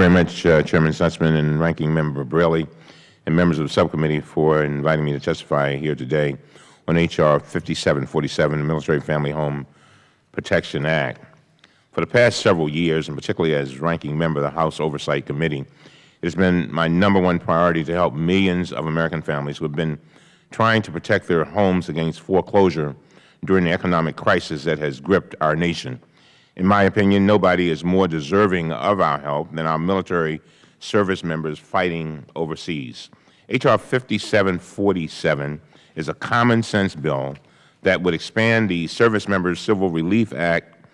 Very much, Chairman Sussman and Ranking Member Braley, and members of the subcommittee for inviting me to testify here today on H.R. 5747, the Military Family Home Protection Act. For the past several years, and particularly as Ranking Member of the House Oversight Committee, it has been my #1 priority to help millions of American families who have been trying to protect their homes against foreclosure during the economic crisis that has gripped our nation. In my opinion, nobody is more deserving of our help than our military service members fighting overseas. H.R. 5747 is a common-sense bill that would expand the Service Members Civil Relief Act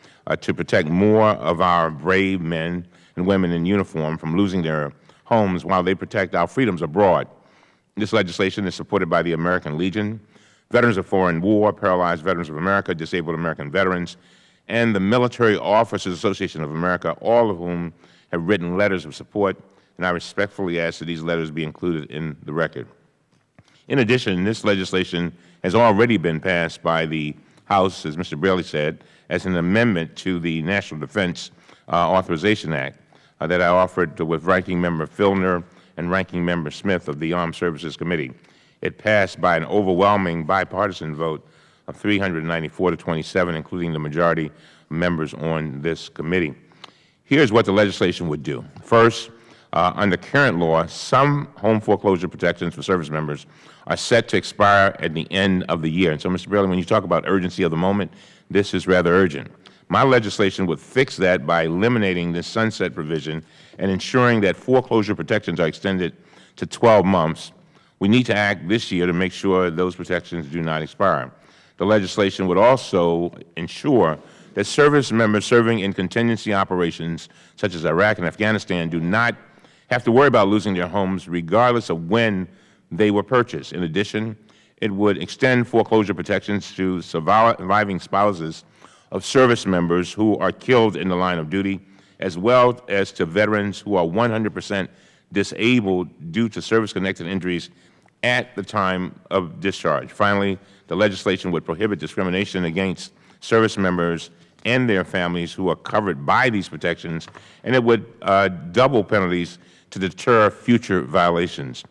to protect more of our brave men and women in uniform from losing their homes while they protect our freedoms abroad. This legislation is supported by the American Legion, Veterans of Foreign War, Paralyzed Veterans of America, Disabled American Veterans, and the Military Officers Association of America, all of whom have written letters of support, and I respectfully ask that these letters be included in the record. In addition, this legislation has already been passed by the House, as Mr. Braley said, as an amendment to the National Defense Authorization Act that I offered with Ranking Member Filner and Ranking Member Smith of the Armed Services Committee. It passed by an overwhelming bipartisan vote of 394 to 27, including the majority members on this committee. Here's what the legislation would do. First, under current law, some home foreclosure protections for service members are set to expire at the end of the year. And so, Mr. Braley, when you talk about urgency of the moment, this is rather urgent. My legislation would fix that by eliminating this sunset provision and ensuring that foreclosure protections are extended to 12 months. We need to act this year to make sure those protections do not expire. The legislation would also ensure that service members serving in contingency operations such as Iraq and Afghanistan do not have to worry about losing their homes regardless of when they were purchased. In addition, it would extend foreclosure protections to surviving spouses of service members who are killed in the line of duty, as well as to veterans who are 100% disabled due to service-connected injuries at the time of discharge. Finally, the legislation would prohibit discrimination against service members and their families who are covered by these protections, and it would double penalties to deter future violations.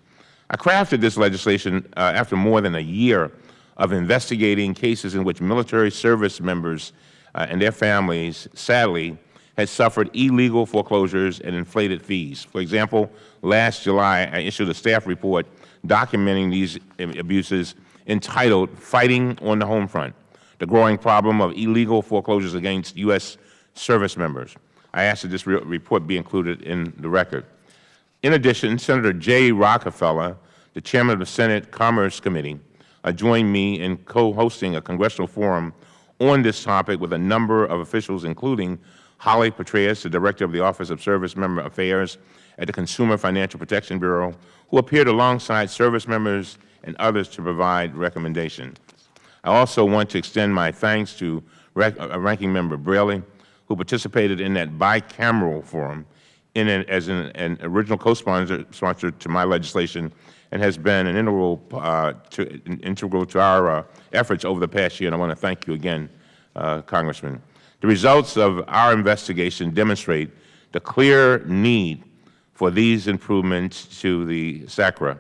I crafted this legislation after more than a year of investigating cases in which military service members and their families, sadly, had suffered illegal foreclosures and inflated fees. For example, last July, I issued a staff report documenting these abuses entitled "Fighting on the Home Front: The Growing Problem of Illegal Foreclosures Against U.S. Service Members." I asked that this report be included in the record. In addition, Senator Jay Rockefeller, the Chairman of the Senate Commerce Committee, joined me in co-hosting a congressional forum on this topic with a number of officials, including Holly Petraeus, the Director of the Office of Service Member Affairs at the Consumer Financial Protection Bureau, who appeared alongside service members and others to provide recommendations. I also want to extend my thanks to Ranking Member Braley, who participated in that bicameral forum as an original co-sponsor to my legislation and has been an integral to our efforts over the past year, and I want to thank you again, Congressman. The results of our investigation demonstrate the clear need for these improvements to the SACRA.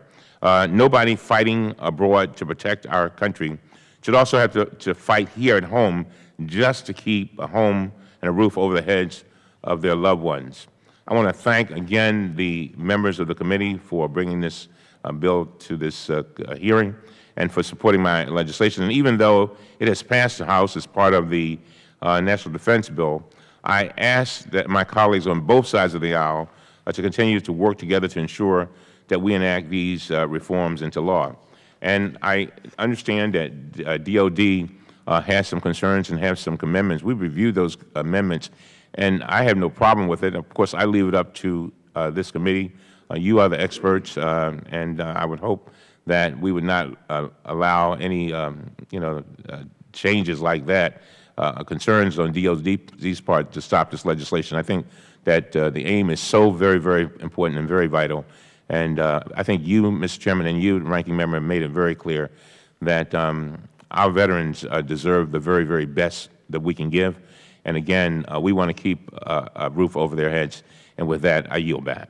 Nobody fighting abroad to protect our country should also have to fight here at home just to keep a home and a roof over the heads of their loved ones. I want to thank again the members of the committee for bringing this bill to this hearing and for supporting my legislation. And even though it has passed the House as part of the National Defense Bill, I ask that my colleagues on both sides of the aisle to continue to work together to ensure that we enact these reforms into law. And I understand that DOD has some concerns and has some amendments. We've reviewed those amendments, and I have no problem with it. Of course, I leave it up to this committee. You are the experts, and I would hope that we would not allow any changes like that, concerns on DOD's part, to stop this legislation. I think that the aim is so very, very important and very vital. And I think you, Mr. Chairman, and you, Ranking Member, have made it very clear that our veterans deserve the very, very best that we can give. And again, we want to keep a roof over their heads. And with that, I yield back.